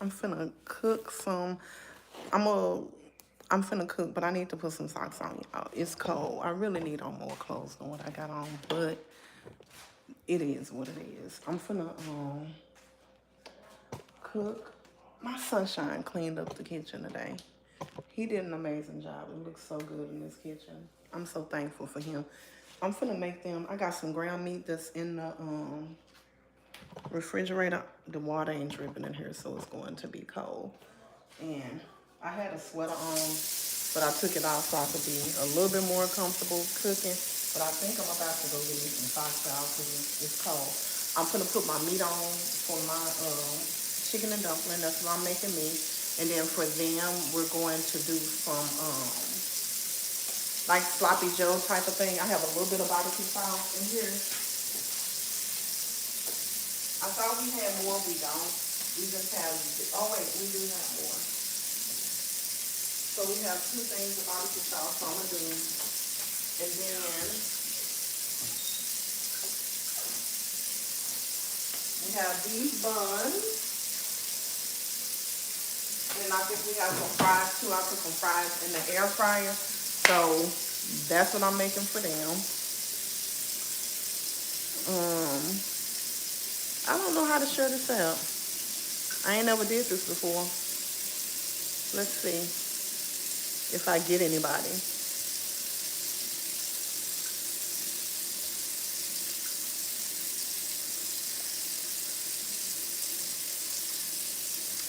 I'm finna cook some. I'm a. I'm finna cook, but I need to put some socks on, y'all. It's cold. I really need on more clothes than what I got on, but it is what it is. I'm finna cook. My sunshine cleaned up the kitchen today. He did an amazing job. It looks so good in this kitchen. I'm so thankful for him. I'm finna make them. I got some ground meat that's in the refrigerator. The water ain't dripping in here, so it's going to be cold. And I had a sweater on, but I took it off so I could be a little bit more comfortable cooking. But I think I'm about to go get me some socks out because it's cold. I'm gonna put my meat on for my chicken and dumpling. That's what I'm making me. And then for them, we're going to do some like sloppy joe type of thing. I have a little bit of barbecue sauce in here. I thought we had more. We don't. We just have. Oh wait, we do have more. So we have two things of barbecue sauce. So I'm gonna do, and then we have these buns. And I think we have some fries too. I put some fries in the air fryer. So that's what I'm making for them. I don't know how to share this out. I ain't never did this before. Let's see if I get anybody.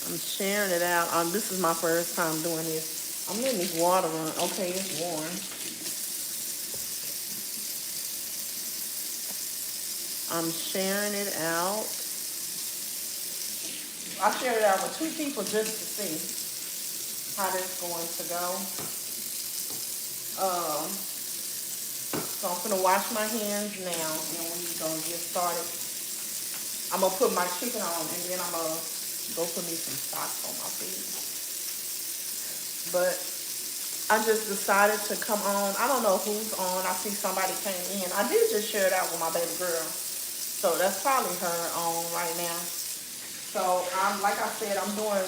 I'm sharing it out. This is my first time doing this. I'm letting this water run. Okay, it's warm. I'm sharing it out. I shared it out with two people just to see how this is going to go. So I'm gonna wash my hands now, and we're gonna get started. I'm gonna put my chicken on, and then I'm gonna go put me some socks on my feet. But I just decided to come on. I don't know who's on. I see somebody came in. I did just share it out with my baby girl, so that's probably her on right now. So I'm like I said, I'm doing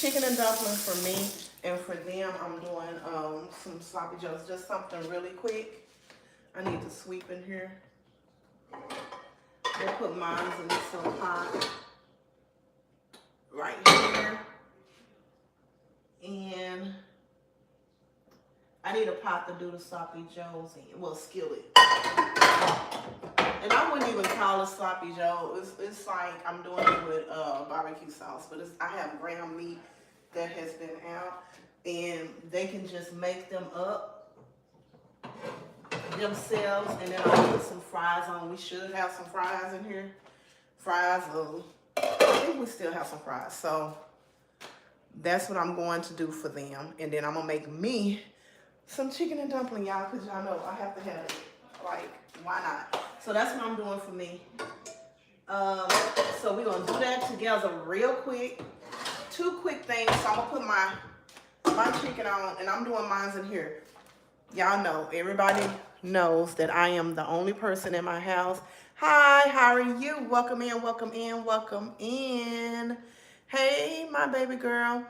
chicken and dumplings for me, and for them, I'm doing some sloppy joes. Just something really quick. I need to sweep in here. We'll put mine in this little pot right here. And I need a pot to do the sloppy joes in. Well, skillet. And I wouldn't even call it sloppy joe. It's like I'm doing it with barbecue sauce. But I have ground meat that has been out. And they can just make them up themselves. And then I'll put some fries on. We should have some fries in here. Fries. I think we still have some fries. So that's what I'm going to do for them. And then I'm going to make me some chicken and dumpling, y'all, because y'all know I have to have it. Like, why not? So that's what I'm doing for me. So we're going to do that together real quick. Two quick things. So I'm going to put my chicken on, and I'm doing mine in here. Y'all know, everybody knows that I am the only person in my house. Hi, how are you? Welcome in, welcome in, welcome in. Hey, my baby girl.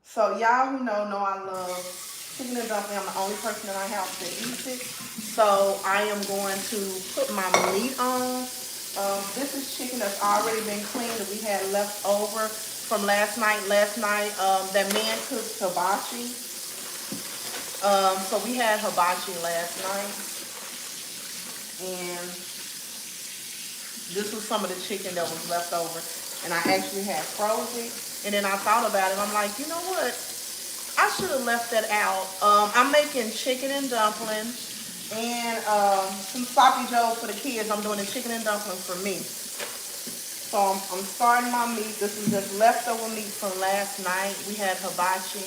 So y'all who know I love chicken and dumpling. I'm the only person in my house that eats it. So I am going to put my meat on. This is chicken that's already been cleaned that we had left over from last night. That man cooked hibachi. So we had hibachi last night. And this was some of the chicken that was left over. And I actually had frozen. And then I thought about it. I'm like, you know what? I should have left that out. I'm making chicken and dumplings and some sloppy joe for the kids. I'm doing the chicken and dumplings for me. So I'm starting my meat. This is just leftover meat from last night. We had hibachi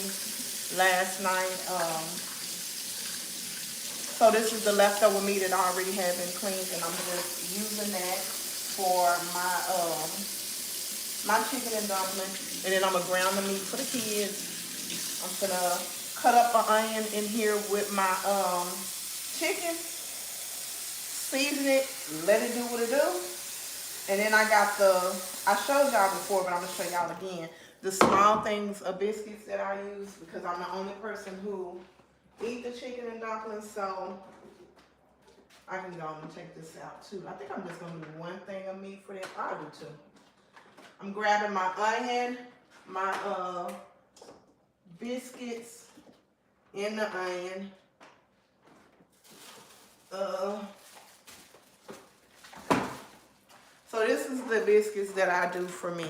last night. So this is the leftover meat that already had been cleaned, and I'm just using that for my chicken and dumplings. And then I'm gonna ground the meat for the kids. I'm gonna cut up an onion in here with my chicken, season it, let it do what it do, And then I got I showed y'all before, but I'm gonna show y'all again. The small things of biscuits that I use because I'm the only person who eat the chicken and dumplings, so I can go and take this out too. I think I'm just gonna do one thing of meat for that. I'll do two. I'm grabbing my onion, my biscuits in the onion. So this is the biscuits that I do for me.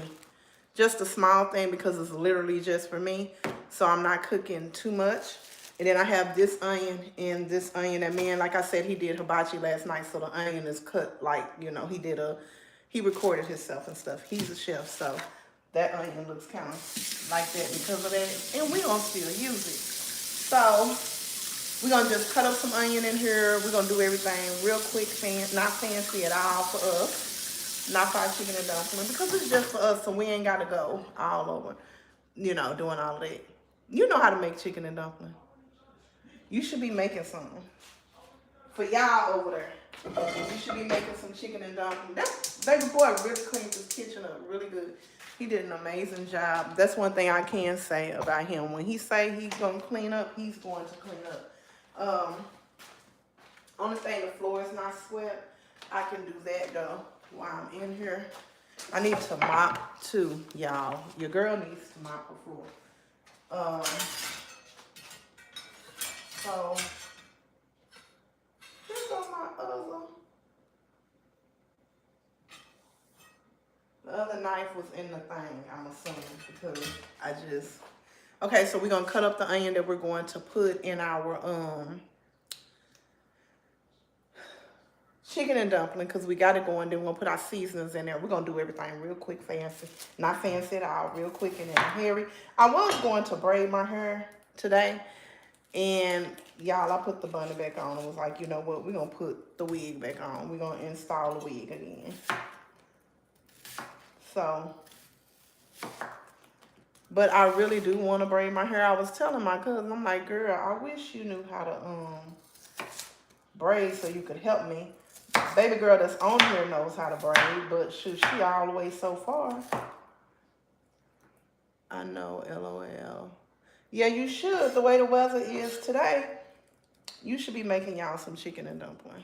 Just a small thing because it's literally just for me. So I'm not cooking too much. And then I have this onion and this onion. That man, like I said, he did hibachi last night. So the onion is cut like, you know, he recorded himself and stuff. He's a chef. So that onion looks kind of like that because of that. And we're going to still use it. So we're going to just cut up some onion in here. We're going to do everything real quick, not fancy at all for us. Not fried chicken and dumpling because it's just for us, so we ain't got to go all over, you know, doing all of that. You know how to make chicken and dumpling. You should be making something for y'all over there. You should be making some chicken and dumpling. That baby boy really cleaned his kitchen up really good. He did an amazing job. That's one thing I can say about him. When he say he's going to clean up, he's going to clean up. Only thing, the floor is not swept. I can do that though. While I'm in here, I need to mop too, y'all. Your girl needs to mop the floor. So here goes my the other knife was in the thing, I'm assuming, because I just, okay, so we're gonna cut up the onion that we're going to put in our chicken and dumpling because we got it going. Then we're going to put our seasonings in there. We're going to do everything real quick, fancy. Not fancy at all, real quick and then hairy. I was going to braid my hair today. And y'all, I put the bunny back on and was like, you know what? We're going to put the wig back on. We're going to install the wig again. So, but I really do want to braid my hair. I was telling my cousin, I'm like, girl, I wish you knew how to braid so you could help me. Baby girl that's on here knows how to braid, but shoot, she all the way so far. I know, LOL. Yeah, you should. The way the weather is today, you should be making y'all some chicken and dumpling.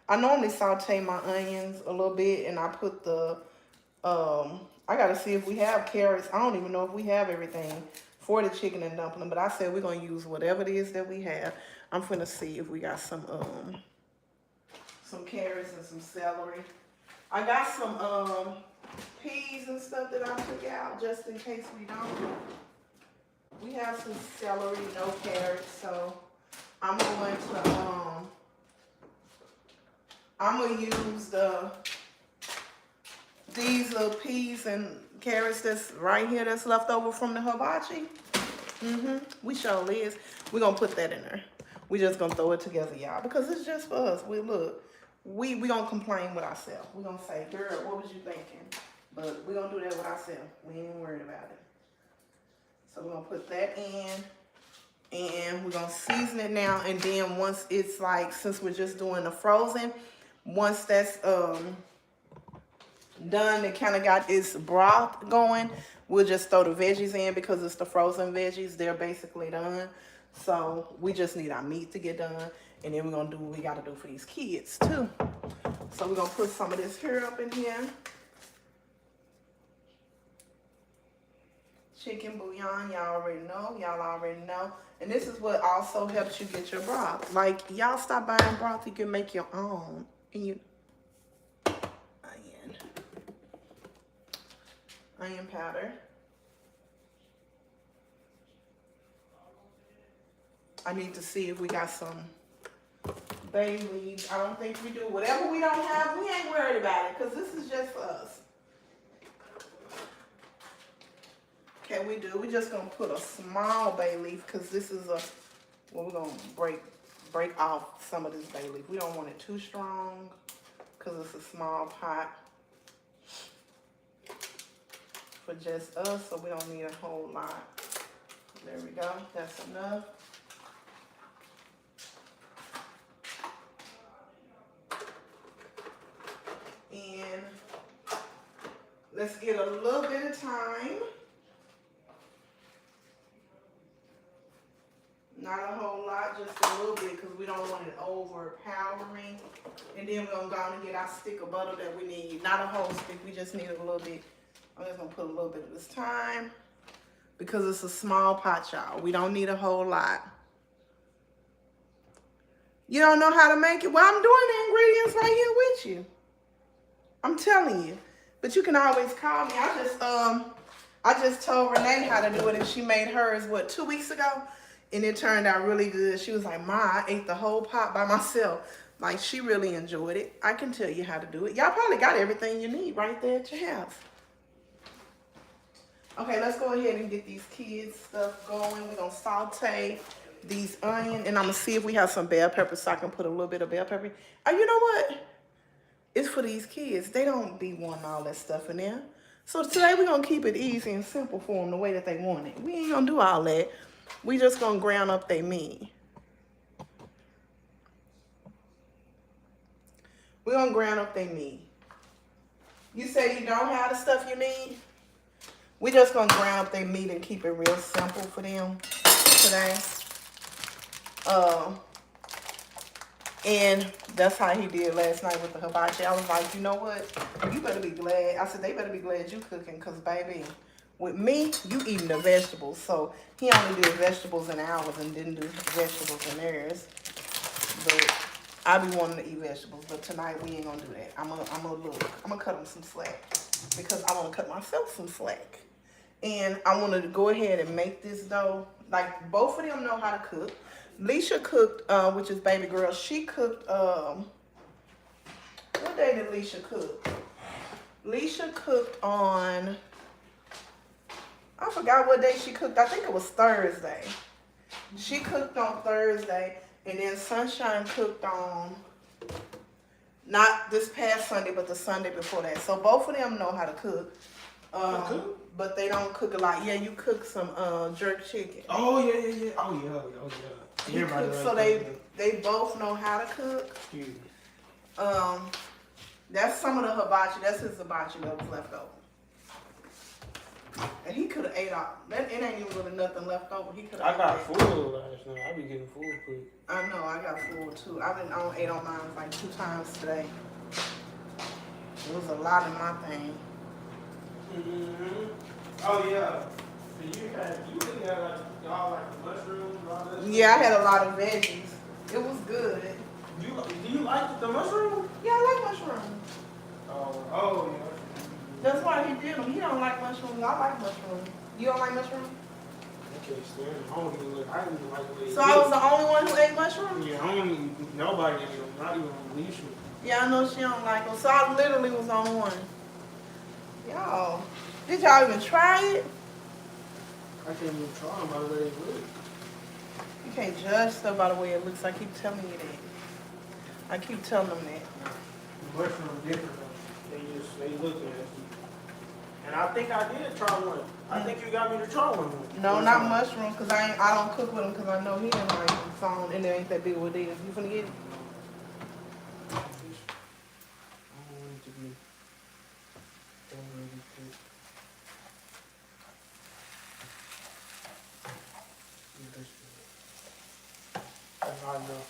I normally saute my onions a little bit, and I put the, I got to see if we have carrots. I don't even know if we have everything for the chicken and dumpling, but I said we're going to use whatever it is that we have. I'm finna see if we got some carrots and some celery. I got some peas and stuff that I took out just in case we don't. We have some celery, no carrots, so I'm going to use these little peas and carrots that's right here that's left over from the hibachi. We sure is. We're gonna put that in there. We just gonna throw it together, y'all, because it's just for us. We gonna complain with ourselves. We're gonna say, girl, what was you thinking? But we're gonna do that with ourselves. We ain't worried about it. So we're gonna put that in, and we're gonna season it now. And then once it's like, since we're just doing the frozen, once that's done, it kind of got its broth going, we'll just throw the veggies in because it's the frozen veggies. They're basically done. So we just need our meat to get done, and then we're gonna do what we gotta do for these kids too. So we're gonna put some of this here up in here. Chicken bouillon, y'all already know. And this is what also helps you get your broth. Like, y'all stop buying broth, you can make your own. And onion powder. I need to see if we got some bay leaves. I don't think we do. Whatever we don't have, we ain't worried about it because this is just for us. Okay, we just gonna put a small bay leaf because this is we're gonna break off some of this bay leaf. We don't want it too strong because it's a small pot for just us, so we don't need a whole lot. There we go, that's enough. And Let's get a little bit of thyme. Not a whole lot, just a little bit, because we don't want it overpowering. And then we're going to go and get our stick of butter that we need. Not a whole stick, we just need a little bit. I'm just going to put a little bit of this thyme, because it's a small pot, y'all. We don't need a whole lot. You don't know how to make it? Well, I'm doing the ingredients right here with you. I'm telling you. But you can always call me. I just told Renee how to do it, and she made hers, what, 2 weeks ago? And it turned out really good. She was like, Ma, I ate the whole pot by myself. Like, she really enjoyed it. I can tell you how to do it. Y'all probably got everything you need right there at your house. Okay, let's go ahead and get these kids' stuff going. We're going to saute these onions. And I'm going to see if we have some bell pepper so I can put a little bit of bell pepper. Oh, you know what? It's for these kids. They don't be wanting all that stuff in there. So today we're going to keep it easy and simple for them the way that they want it. We ain't going to do all that. We just gonna ground up their meat. We're gonna ground up their meat. You say you don't have the stuff you need? We just gonna ground up their meat and keep it real simple for them today. And that's how he did last night with the hibachi. I was like, you know what? You better be glad. I said, they better be glad you cooking, because baby, with me, you eating the vegetables. So he only did vegetables in ours and didn't do vegetables in theirs. But I be wanting to eat vegetables. But tonight we ain't gonna do that. I'm gonna cut him some slack, because I want to cut myself some slack. And I wanted to go ahead and make this dough. Like, both of them know how to cook. Leisha cooked, which is baby girl. She cooked. What day did Leisha cook? Leisha cooked on. I forgot what day she cooked. I think it was Thursday. She cooked on Thursday, and then Sunshine cooked on, not this past Sunday, but the Sunday before that. So both of them know how to cook. But they don't cook a lot. Yeah, you cook some jerk chicken. Oh, yeah. Oh, yeah. Everybody so they both know how to cook. That's some of the hibachi. That's his hibachi that was left over. And he could have ate all. It ain't even really nothing left over. He could have. I got full last night. I be getting full quick. I know. I got full too. I ate on mine like 2 times today. It was a lot in my thing. Oh yeah. So you really had like all like the mushrooms and all that. Yeah, I had a lot of veggies. It was good. Do you like the mushroom? Yeah, I like mushrooms. Oh yeah. That's why he did them. He don't like mushrooms. I like mushrooms. You don't like mushrooms? I can't stand it. I don't even like the way. So I was the only one who ate mushrooms? Yeah, nobody ate them. Not even Leisha. Yeah, I know she don't like them. So I literally was the only one. Y'all, did y'all even try it? I can't even try them by the way they look. You can't judge stuff by the way it looks. I keep telling you that. I keep telling them that. The mushrooms different though. They look nasty. And I think I did try one. I think you got me to try one. No, not mushrooms, because I don't cook with them, because I know he didn't like them. So, and it ain't that big of a deal. You finna get it? I don't want it to be already cooked. That's hot enough.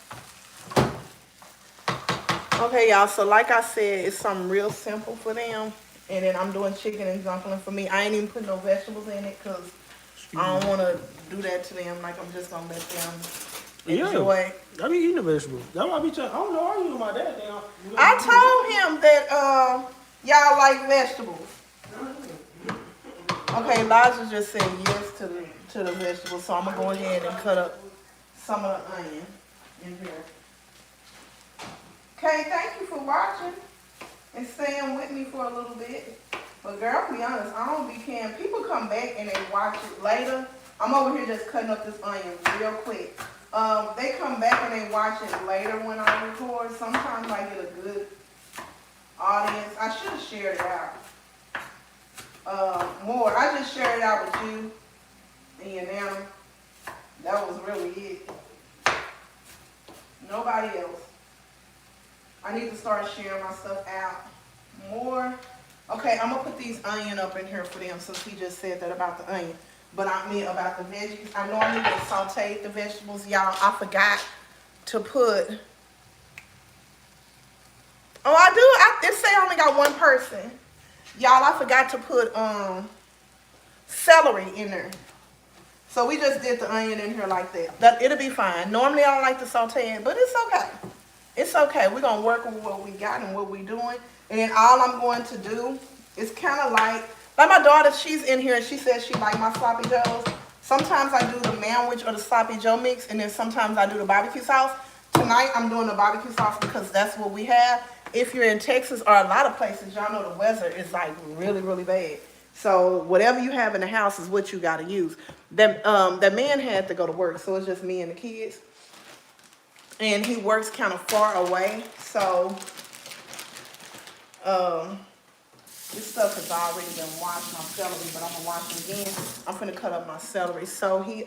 Okay, y'all. So, like I said, it's something real simple for them. And then I'm doing chicken and dumpling for me. I ain't even putting no vegetables in it, because I don't want to do that to them. Like, I'm just going to let them enjoy. Yeah, I be eating the vegetables. That's why I be trying. I don't know how you know my dad. I told him that y'all like vegetables. Okay, Elijah just said yes to the vegetables, so I'm going to go ahead and cut up some of the onion in here. Okay, thank you for watching and staying with me for a little bit. But girl, to be honest, I don't be caring. People come back and they watch it later. I'm over here just cutting up this onion real quick. They come back and they watch it later when I record. Sometimes I get a good audience. I should have shared it out more. I just shared it out with you and your nana. That was really it. Nobody else. I need to start sharing my stuff out more Okay, I'm gonna put these onion up in here for them since he just said that about the onion. But I mean about the veggies. I normally would saute the vegetables. Y'all, I forgot to put. Oh, I do. It say I only got one person. Y'all, I forgot to put celery in there. So we just did the onion in here like that. It'll be fine. Normally I don't like to saute it, but it's okay. It's okay. We're gonna work with what we got and what we're doing. And then all I'm going to do is kind of like my daughter, she's in here and she says she like my sloppy joes. Sometimes I do the manwich or the sloppy joe mix, and then sometimes I do the barbecue sauce. Tonight I'm doing the barbecue sauce because that's what we have. If you're in Texas or a lot of places, y'all know the weather is like really, really bad. So whatever you have in the house is what you got to use. The man had to go to work, so it's just me and the kids. And he works kind of far away, so this stuff has already been washed, my celery, but I'm gonna wash it again. I'm finna cut up my celery. So he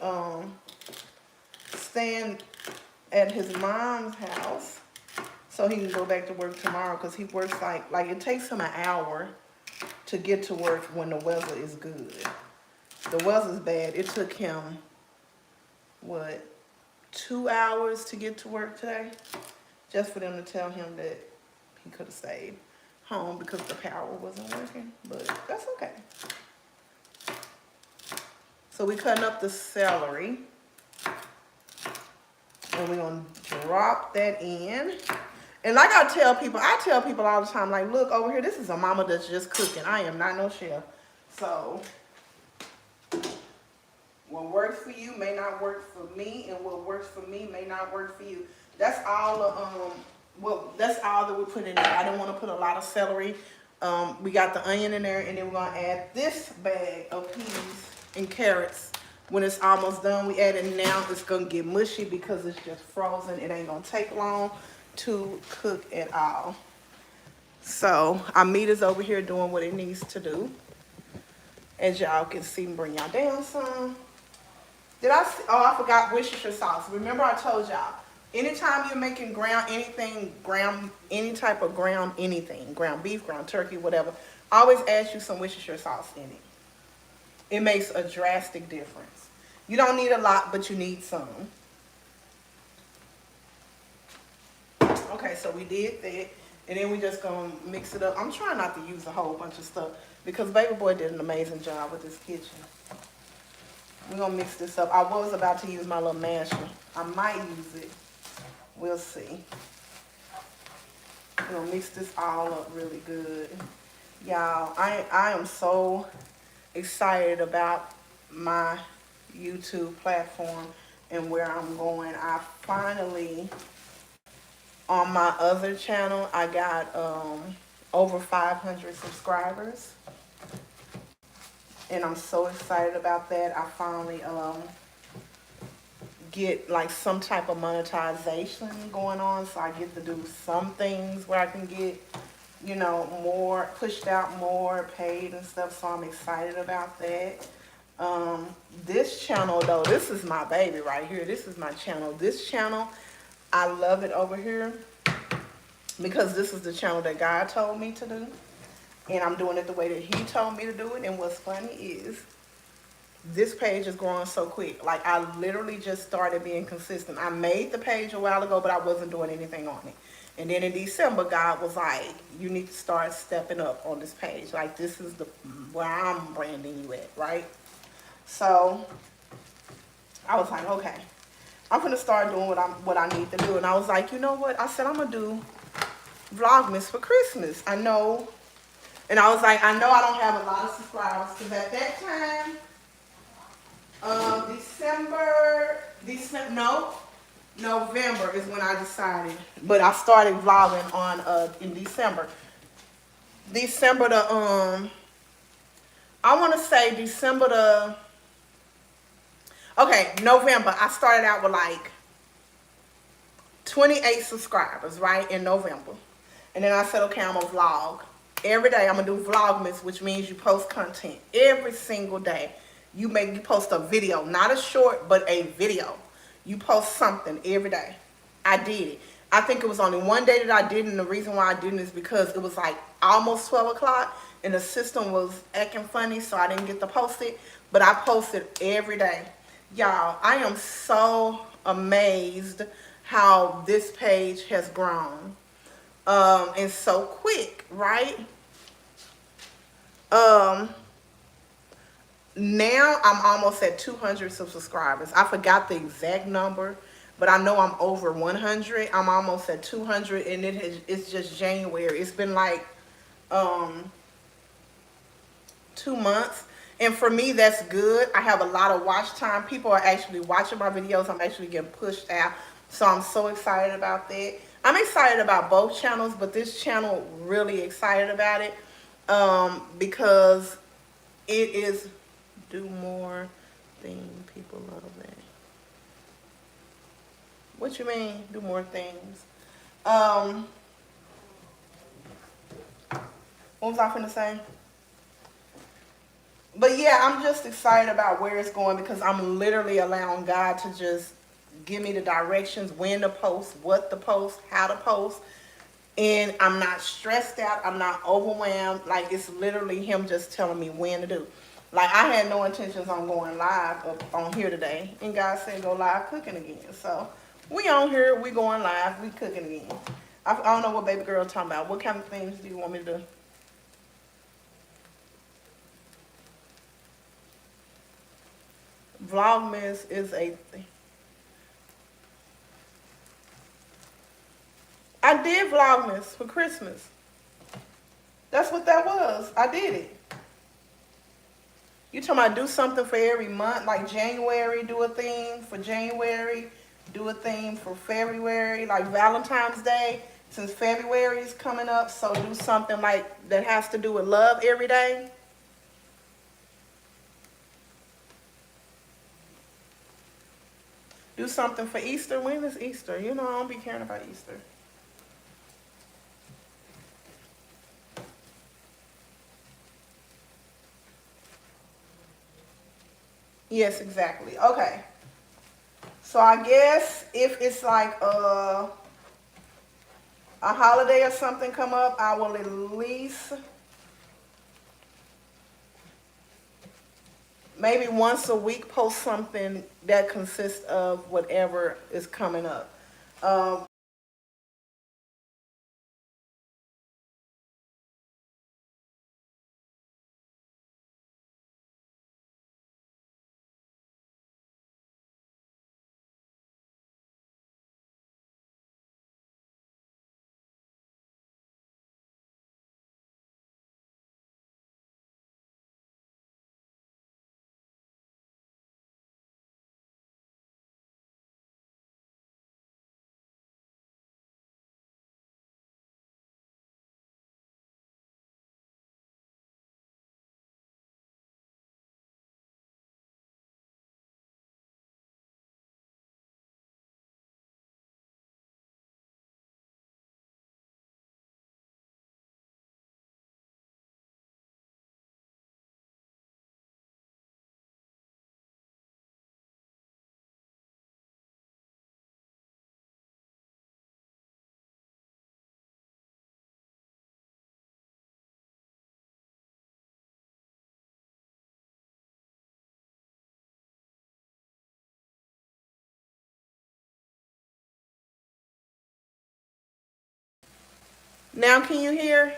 staying at his mom's house so he can go back to work tomorrow because he works like it takes him an hour to get to work when the weather is good. The weather's bad. It took him, what, 2 hours to get to work today? Just for them to tell him that he could have stayed home because the power wasn't working. But that's okay. So we cutting up the celery. And we're going to drop that in. And like I tell people all the time, like, look over here, this is a mama that's just cooking. I am not no chef. So what works for you may not work for me, and what works for me may not work for you. That's all that's all that we put in there. I didn't want to put a lot of celery. We got the onion in there, and then we're gonna add this bag of peas and carrots. When it's almost done, we add it now. It's gonna get mushy because it's just frozen. It ain't gonna take long to cook at all. So our meat is over here doing what it needs to do. As y'all can see, bring y'all down some. I forgot Worcestershire sauce. Remember I told y'all, anytime you're making any type of ground anything, ground beef, ground turkey, whatever, always add you some Worcestershire sauce in it. It makes a drastic difference. You don't need a lot, but you need some. Okay, so we did that, and then we just gonna mix it up. I'm trying not to use a whole bunch of stuff because baby boy did an amazing job with this kitchen. We're gonna mix this up. I was about to use my little masher. I might use it. We'll see. We're gonna mix this all up really good. Y'all, I am so excited about my YouTube platform and where I'm going. I finally, on my other channel, I got over 500 subscribers. And I'm so excited about that. I finally get like some type of monetization going on, so I get to do some things where I can get, you know, more pushed out, more paid and stuff. So I'm excited about that. This channel though, this is my baby right here. This is my channel. This channel, I love it over here because this is the channel that God told me to do. And I'm doing it the way that he told me to do it. And what's funny is this page is growing so quick. Like I literally just started being consistent. I made the page a while ago, but I wasn't doing anything on it. And then in December, God was like, you need to start stepping up on this page. Like this is where I'm branding you at, right? So I was like, okay, I'm gonna start doing what I need to do. And I was like, you know what? I said, I'm gonna do Vlogmas for Christmas. I know. And I was like, I know I don't have a lot of subscribers because at that time, November is when I decided. But I started vlogging on in December. I want to say November. I started out with like 28 subscribers, right, in November. And then I said, okay, I'm gonna vlog. Every day I'm gonna do Vlogmas, which means you post content every single day. You post a video, not a short, but a video. You post something every day. I did it. I think it was only one day that I didn't, and the reason why I didn't is because it was like almost 12 o'clock, and the system was acting funny, so I didn't get to post it. But I post it every day. Y'all, I am so amazed how this page has grown. And so quick, right? Now I'm almost at 200 subscribers. I forgot the exact number, but I know I'm over 100. I'm almost at 200, and it's just January. It's been like 2 months, and for me that's good. I have a lot of watch time. People are actually watching my videos. I'm actually getting pushed out, so I'm so excited about that. I'm excited about both channels, but this channel really excited about it because it is do more thing. People love that. What you mean do more things? What was I finna say? But yeah, I'm just excited about where it's going because I'm literally allowing God to just give me the directions, when to post, what to post, how to post. And I'm not stressed out. I'm not overwhelmed. Like, it's literally him just telling me when to do. Like, I had no intentions on going live up on here today. And God said go live cooking again. So, we on here. We going live. We cooking again. I don't know what baby girl talking about. What kind of things do you want me to do? Vlogmas is a thing. I did Vlogmas for Christmas. That's what that was. I did it. You talking about do something for every month, like January, do a theme for January, do a theme for February, like Valentine's Day, since February is coming up, so do something like that has to do with love every day. Do something for Easter. When is Easter? You know, I don't be caring about Easter. Yes, exactly. Okay. So I guess if it's like a holiday or something come up, I will at least maybe once a week post something that consists of whatever is coming up. Now can you hear?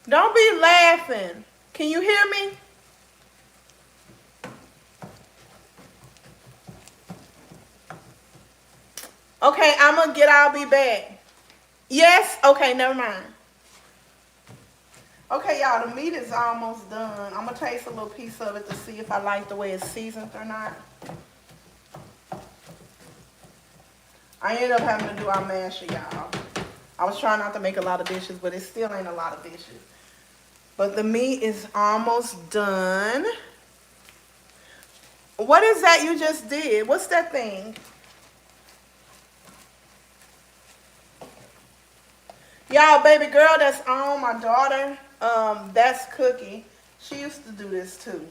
Don't be laughing. Can you hear me? Okay, I'm gonna I'll be back. Yes? Okay, never mind. Okay, y'all, the meat is almost done. I'm gonna taste a little piece of it to see if I like the way it's seasoned or not. I ended up having to do our masher, y'all. I was trying not to make a lot of dishes, but it still ain't a lot of dishes. But the meat is almost done. What is that you just did? What's that thing? Y'all, baby girl that's on, my daughter, that's Cookie. She used to do this too.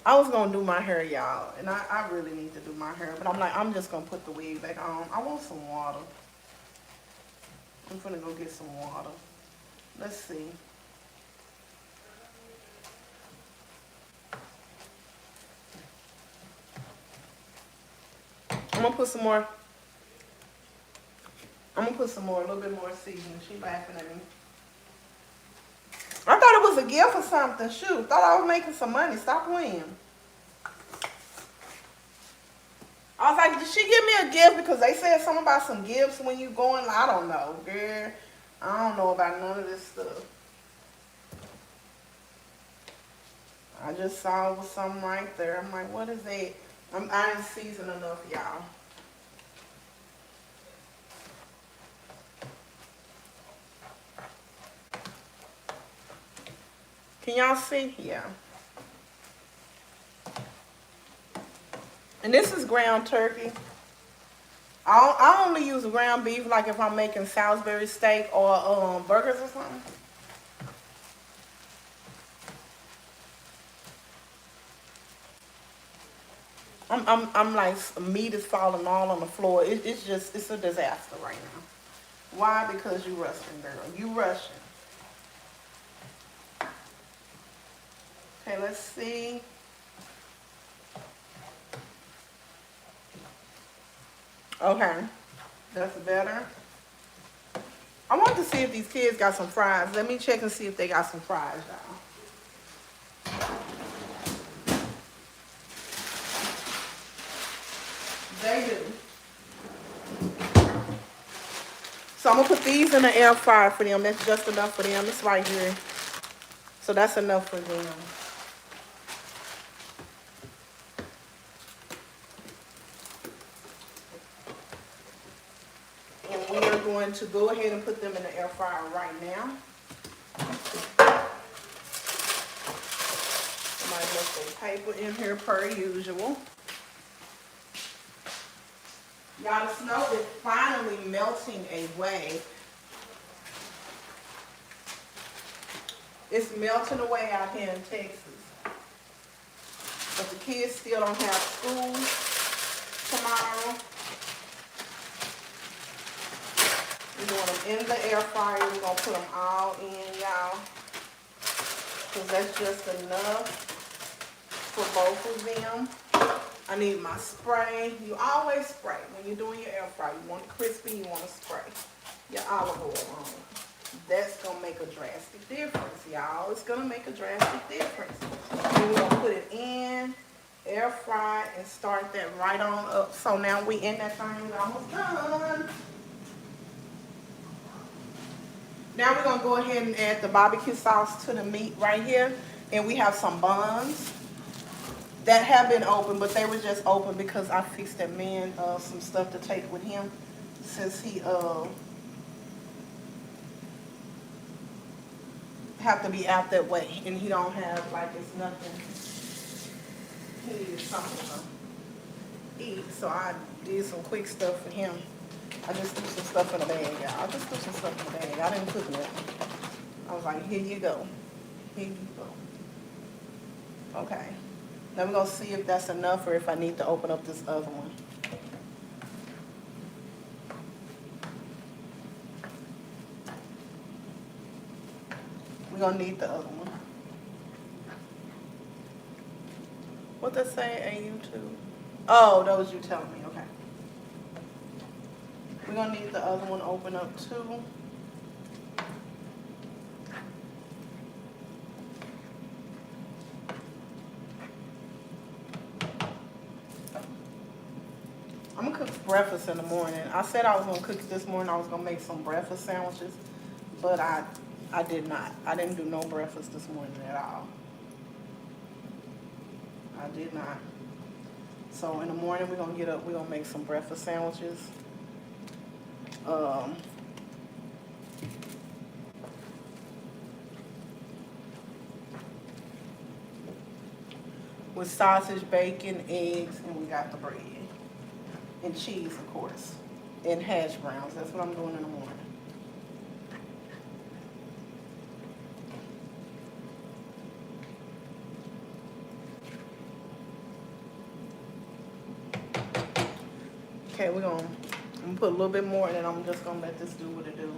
I was gonna do my hair, y'all, and I really need to do my hair, but I'm like, I'm just gonna put the wig back on. I want some water. I'm gonna go get some water. Let's see. I'm gonna put some more. I'm gonna put some more, a little bit more seasoning. She laughing at me. I thought it was a gift or something. Shoot, thought I was making some money. Stop playing. I was like, did she give me a gift? Because they said something about some gifts when you going. I don't know, girl. I don't know about none of this stuff. I just saw it was something right there. I'm like, what is that? I didn't season enough, y'all. Can y'all see? Yeah. And this is ground turkey. I only use ground beef like if I'm making Salisbury steak or burgers or something. I'm like, meat is falling all on the floor. It's just, it's a disaster right now. Why? Because you rushing, girl. You rushing. Okay, let's see. Okay, that's better. I want to see if these kids got some fries. Let me check and see if they got some fries, y'all. They do. So I'm gonna put these in the air fryer for them. That's just enough for them. It's right here. So that's enough for them. And we are going to go ahead and put them in the air fryer right now. Somebody left some paper in here per usual. Y'all, the snow is finally melting away. It's melting away out here in Texas. But the kids still don't have school tomorrow. We're doing them in the air fryer. We're going to put them all in, y'all. Because that's just enough for both of them. I need my spray. You always spray. When you're doing your air fryer, you want it crispy, you want to spray your olive oil on it. That's going to make a drastic difference, y'all. It's going to make a drastic difference. And we're going to put it in, air fry, and start that right on up. So now we in that thing. We're almost done. Now we're going to go ahead and add the barbecue sauce to the meat right here. And we have some buns that have been open, but they were just open because I fixed that man some stuff to take with him since he have to be out that way, and he don't have, like, it's nothing. He needed something to eat, so I did some quick stuff for him. I just threw some stuff in the bag, y'all. I just threw some stuff in the bag. I didn't cook nothing. I was like, here you go. Here you go. Okay. Now we're going to see if that's enough or if I need to open up this other one. We're going to need the other one. What that say, AU2? Oh, that was you telling me, okay. We're going to need the other one open up too. I'm going to cook breakfast in the morning. I said I was going to cook it this morning. I was going to make some breakfast sandwiches, but I did not. I didn't do no breakfast this morning at all. I did not. So in the morning we're going to get up. We're going to make some breakfast sandwiches. With sausage, bacon, eggs, and we got the bread. And cheese, of course. And hash browns. That's what I'm doing in the morning. Okay, I'm gonna put a little bit more and then I'm just gonna let this do what it do.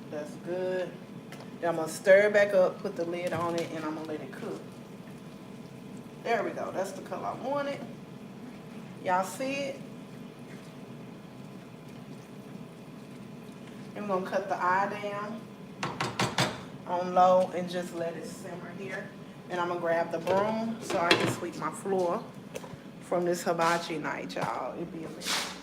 That's good. Then I'm gonna stir it back up, put the lid on it, and I'm gonna let it cook. There we go. That's the color I wanted. Y'all see it? And we're gonna cut the eye down on low and just let it simmer here. And I'm gonna grab the broom so I can sweep my floor from this hibachi night, y'all. It'd be amazing.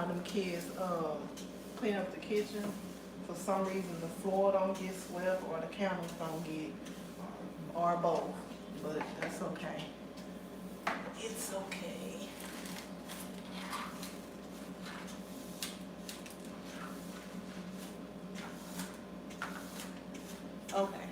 Them kids clean up the kitchen. For some reason the floor don't get swept or the counters don't get, or both. But that's okay. It's okay. Okay.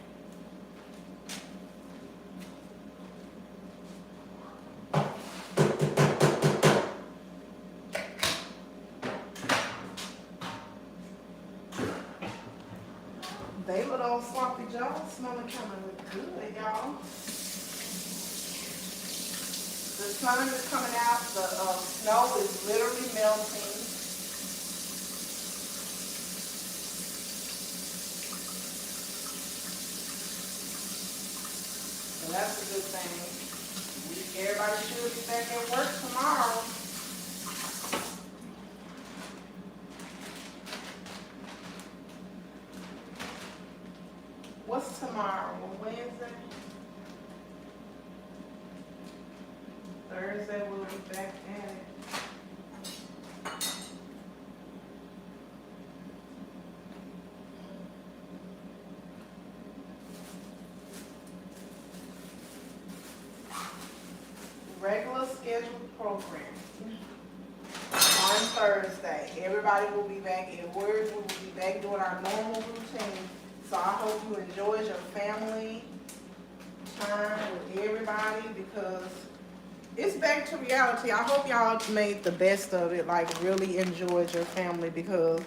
They little sloppy joes smelling kind of good, y'all. The sun is coming out. The snow is literally melting. And that's a good thing. Everybody should be back at work tomorrow. What's tomorrow? Wednesday? Thursday we'll be back at it. Regular scheduled program on Thursday. Everybody will be back at work. We will be back doing our normal routine. So I hope you enjoyed your family time with everybody because it's back to reality. I hope y'all made the best of it, like really enjoyed your family because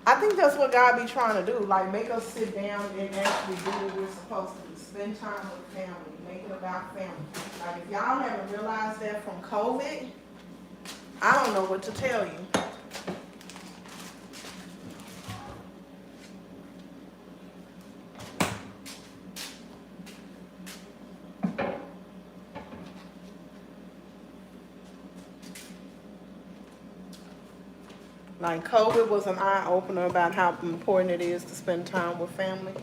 I think that's what God be trying to do, like make us sit down and actually do what we're supposed to do. Spend time with family, make it about family. Like if y'all haven't realized that from COVID, I don't know what to tell you. Like COVID was an eye-opener about how important it is to spend time with family.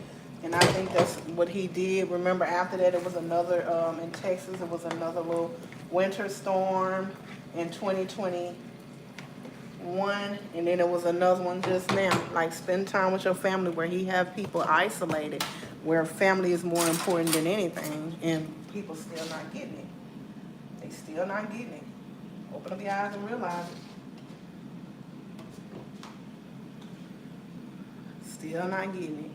And I think that's what he did. Remember after that it was another, in Texas, it was another little winter storm in 2021. And then it was another one just now. Like spend time with your family where he have people isolated, where family is more important than anything. And people still not getting it. They still not getting it. Open up your eyes and realize it. Still not getting it.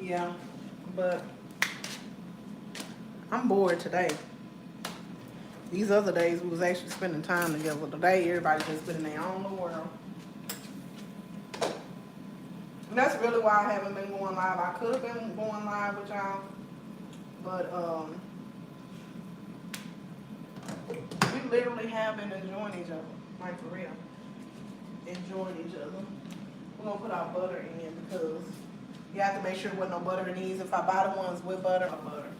Yeah, but I'm bored today. These other days we was actually spending time together. Today everybody just been in their own little world. And that's really why I haven't been going live. I could have been going live with y'all, but we literally have been enjoying each other, like for real. Enjoying each other. We're gonna put our butter in because you have to make sure with no butter in these. If I buy the ones with butter, or butter.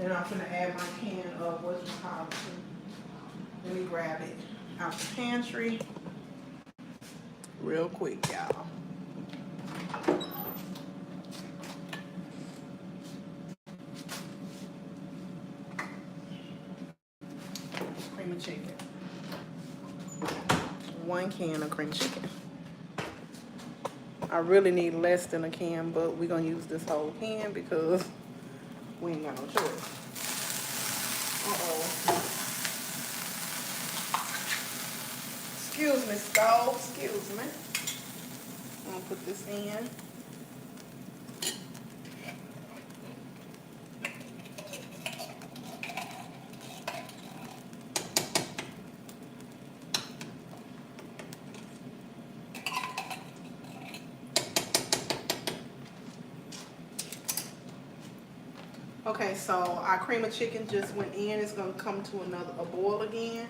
And I'm gonna add my can of what's it called. Let me grab it. out the pantry real quick, y'all. Cream of chicken. 1 can of cream chicken. I really need less than a can, but we're gonna use this whole can because we ain't got no choice. Excuse me, stove, excuse me. I'm gonna put this in. Okay, so our cream of chicken just went in. It's gonna come to a boil again.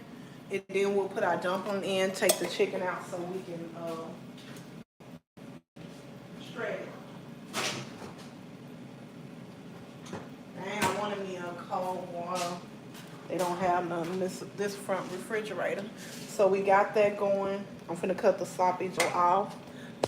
And then we'll put our dumpling in, take the chicken out so we can shred it. And I wanted me a cold water. They don't have none in this front refrigerator. So we got that going. I'm finna cut the sloppy joe off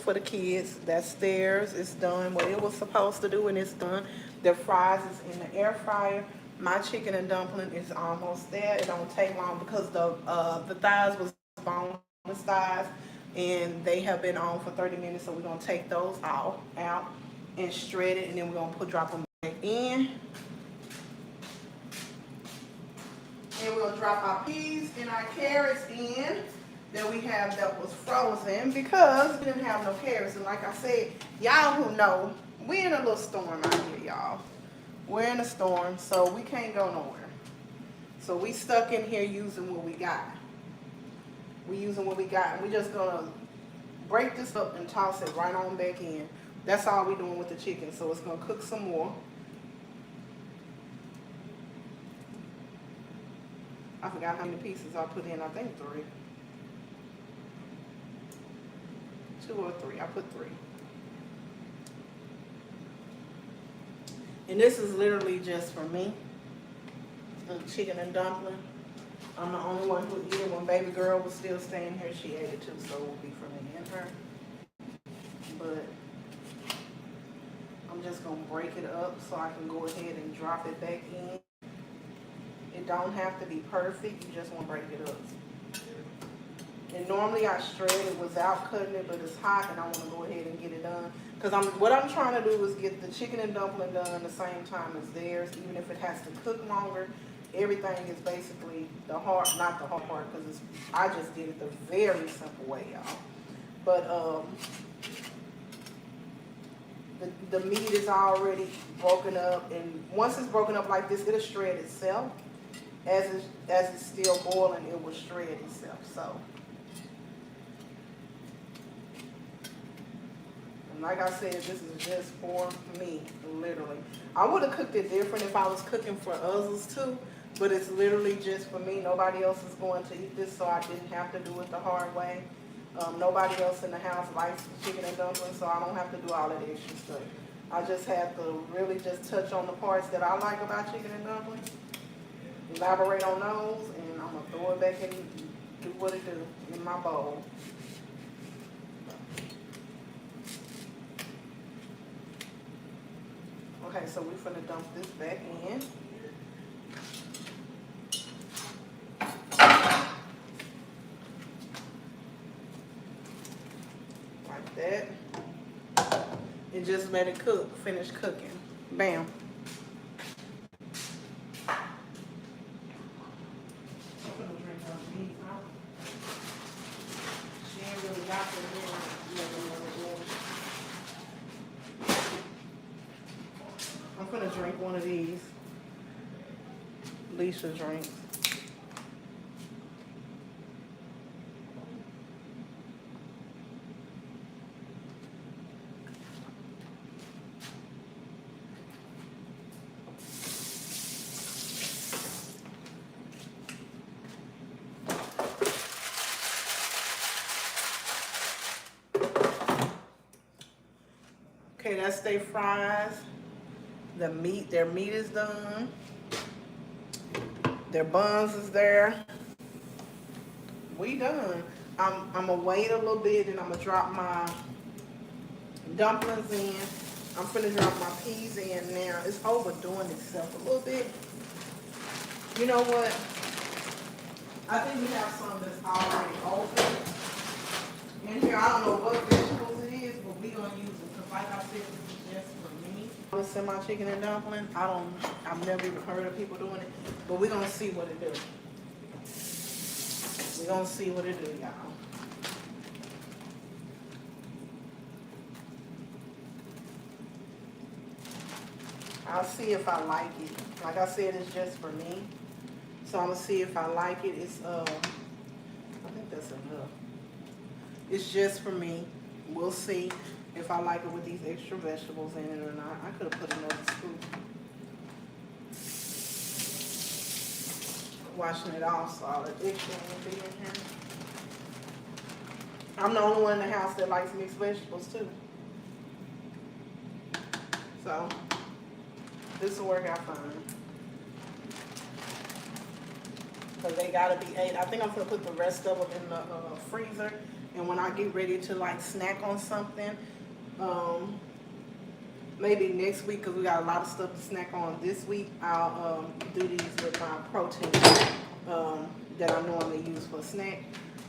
for the kids. That's theirs. It's done what it was supposed to do, and it's done. Their fries is in the air fryer. My chicken and dumpling is almost there. It don't take long because the thighs was boneless thighs, and they have been on for 30 minutes. So we're gonna take those out and shred it, and then we're gonna drop them back in. And we'll drop our peas and our carrots in that we have that was frozen because we didn't have no carrots. And like I said, y'all who know, we're in a little storm out here, y'all. We're in a storm, so we can't go nowhere. So we stuck in here using what we got. We using what we got, and we just gonna break this up and toss it right on back in. That's all we doing with the chicken, so it's gonna cook some more. I forgot how many pieces I put in. I think 3. 2 or 3. I put 3. And this is literally just for me. The chicken and dumpling. I'm the only one who eat it. When baby girl was still staying here, she ate it too, so it will be for me and her. But I'm just gonna break it up so I can go ahead and drop it back in. It don't have to be perfect, you just want to break it up. And normally I shred it without cutting it, but it's hot and I want to go ahead and get it done. Because what I'm trying to do is get the chicken and dumpling done the same time as theirs, even if it has to cook longer. Everything is basically the hard, not the hard part, because I just did it the very simple way, y'all. But the meat is already broken up, and once it's broken up like this, it'll shred itself. As it's still boiling, it will shred itself. So, and like I said, this is just for me, literally. I would have cooked it different if I was cooking for others too, but it's literally just for me. Nobody else is going to eat this, so I didn't have to do it the hard way. Nobody else in the house likes chicken and dumplings, so I don't have to do all that extra stuff. I just have to really just touch on the parts that I like about chicken and dumplings, elaborate on those, and I'm gonna throw it back and do what it do in my bowl. Okay, so we're finna dump this back in. Like that. And just let it cook, finish cooking. Bam. I'm gonna drink one of these. Lisa drinks. Okay, that's their fries. Their meat is done. Their buns is there. we done. I'm gonna wait a little bit and I'm gonna drop my dumplings in. I'm finna drop my peas in now. It's overdoing itself a little bit. You know what? I think we have some that's already open. In here, I don't know what vegetables it is, but we gonna use it. Cause like I said, this is just for me. This semi chicken and dumpling. I've never even heard of people doing it, but we're gonna see what it do. We're gonna see what it do, y'all. I'll see if I like it. Like I said, it's just for me. So I'm gonna see if I like it. It's I think that's enough. It's just for me. We'll see if I like it with these extra vegetables in it or not. I could have put another scoop. Washing it off solid. Extra will be in here. I'm the only one in the house that likes mixed vegetables too. So this will work out fine. Because they gotta be ate. I think I'm gonna put the rest of them in the freezer. And when I get ready to like snack on something, maybe next week, because we got a lot of stuff to snack on this week, I'll do these with my protein that I normally use for a snack.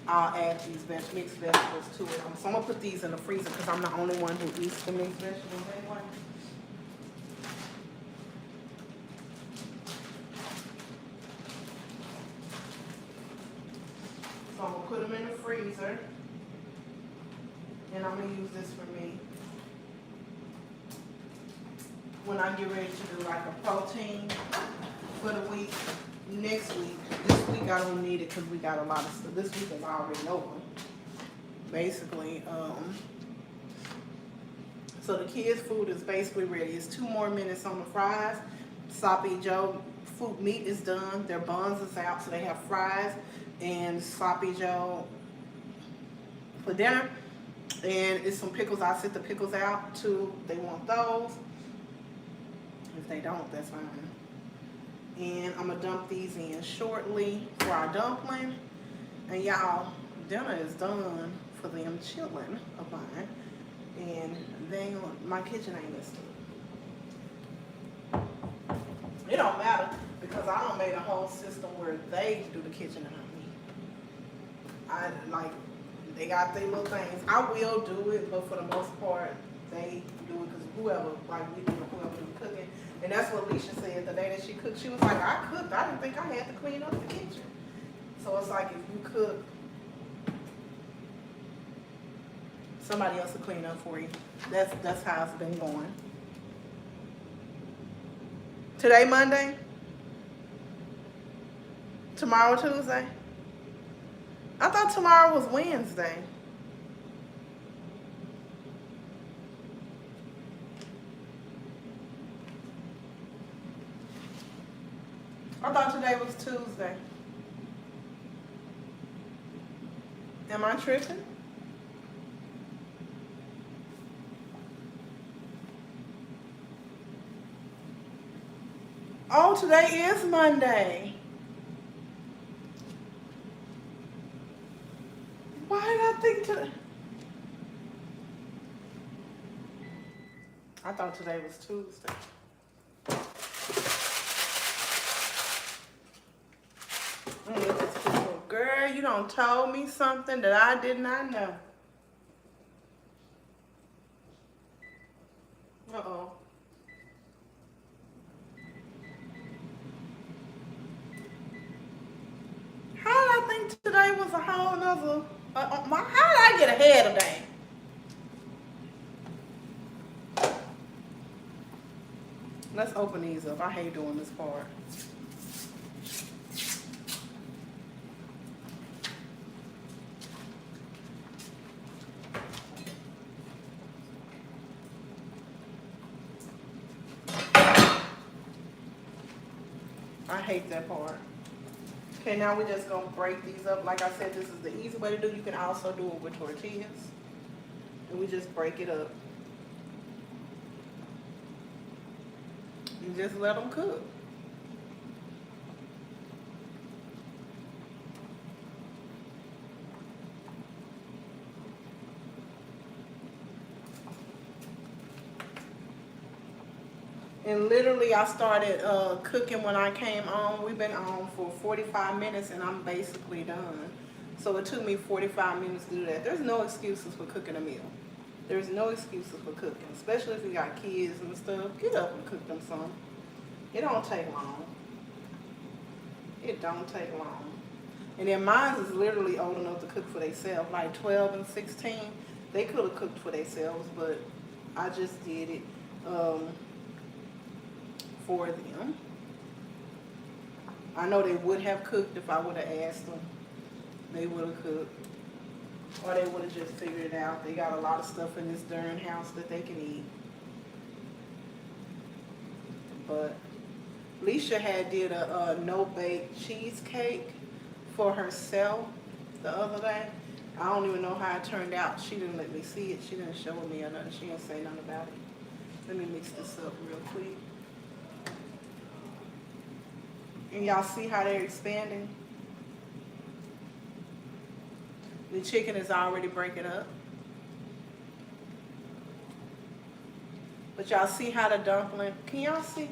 I'll add these mixed vegetables to it. So I'm gonna put these in the freezer because I'm the only one who eats the mixed vegetables anyway. So I'm gonna put them in the freezer. And I'm gonna use this for me when I get ready to do like a protein for the week. Next week, this week I don't need it because we got a lot of stuff. This week is already over, basically. So the kids' food is basically ready. It's 2 more minutes on the fries. Sloppy Joe food meat is done. Their buns is out, so they have fries and Sloppy Joe for dinner. And it's some pickles. I set the pickles out too. They want those. If they don't, that's fine. And I'm gonna dump these in shortly for our dumpling. And y'all, dinner is done for them chilling of mine. And my kitchen ain't listed. It don't matter because I done made a whole system where they do the kitchen and not me. They got their little things. I will do it, but for the most part, they do it because whoever do the cooking. And that's what Alicia said the day that she cooked. She was like, I cooked. I didn't think I had to clean up the kitchen. So it's like if you cook, somebody else will clean up for you. That's how it's been going. Today, Monday? Tomorrow, Tuesday? I thought tomorrow was Wednesday. I thought today was Tuesday. Am I tripping? Oh, today is Monday. Why did I think today? I thought today was Tuesday. Look at this people. Girl, you done told me something that I did not know. Uh-oh. How did I think today was a whole nother... how did I get ahead of that? Let's open these up. I hate doing this part. I hate that part. Okay, now we're just gonna break these up. Like I said, this is the easy way to do. You can also do it with tortillas. And we just break it up. You just let them cook. And literally, I started cooking when I came on. We've been on for 45 minutes, and I'm basically done. So it took me 45 minutes to do that. There's no excuses for cooking a meal. There's no excuses for cooking, especially if you got kids and stuff. Get up and cook them some. It don't take long. It don't take long. And then mine is literally old enough to cook for themselves, like 12 and 16. They could have cooked for themselves, but I just did it for them. I know they would have cooked if I would have asked them. They would have cooked. Or they would have just figured it out. They got a lot of stuff in this darn house that they can eat. But Leisha had did a no-bake cheesecake for herself the other day. I don't even know how it turned out. She didn't let me see it. She didn't show me or nothing. She didn't say nothing about it. Let me mix this up real quick. And y'all see how they're expanding? The chicken is already breaking up. But y'all see how the dumpling, can y'all see?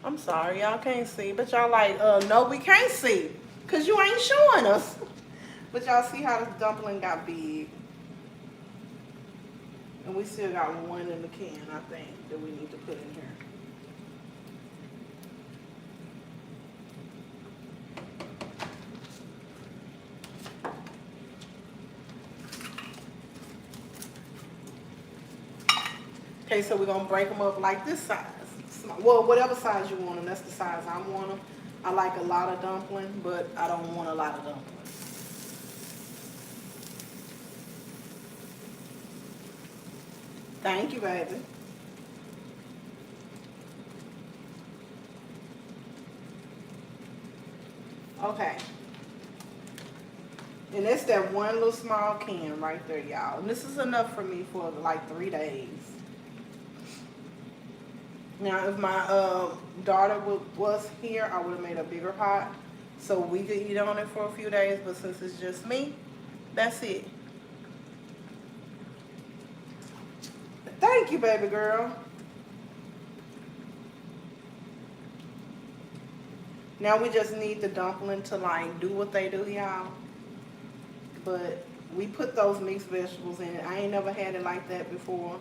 I'm sorry, y'all can't see. But y'all like, no, we can't see. Because you ain't showing us. But y'all see how the dumpling got big. And we still got one in the can, I think, that we need to put in here. Okay, so we're gonna break them up like this size. Well, whatever size you want them, that's the size I want them. I like a lot of dumpling, but I don't want a lot of dumpling. Thank you, baby. Okay. And it's that one little small can right there, y'all. And this is enough for me for like 3 days. Now, if my daughter was here, I would have made a bigger pot so we could eat on it for a few days. But since it's just me, that's it. Thank you, baby girl. Now we just need the dumpling to like do what they do, y'all. But we put those mixed vegetables in it. I ain't never had it like that before.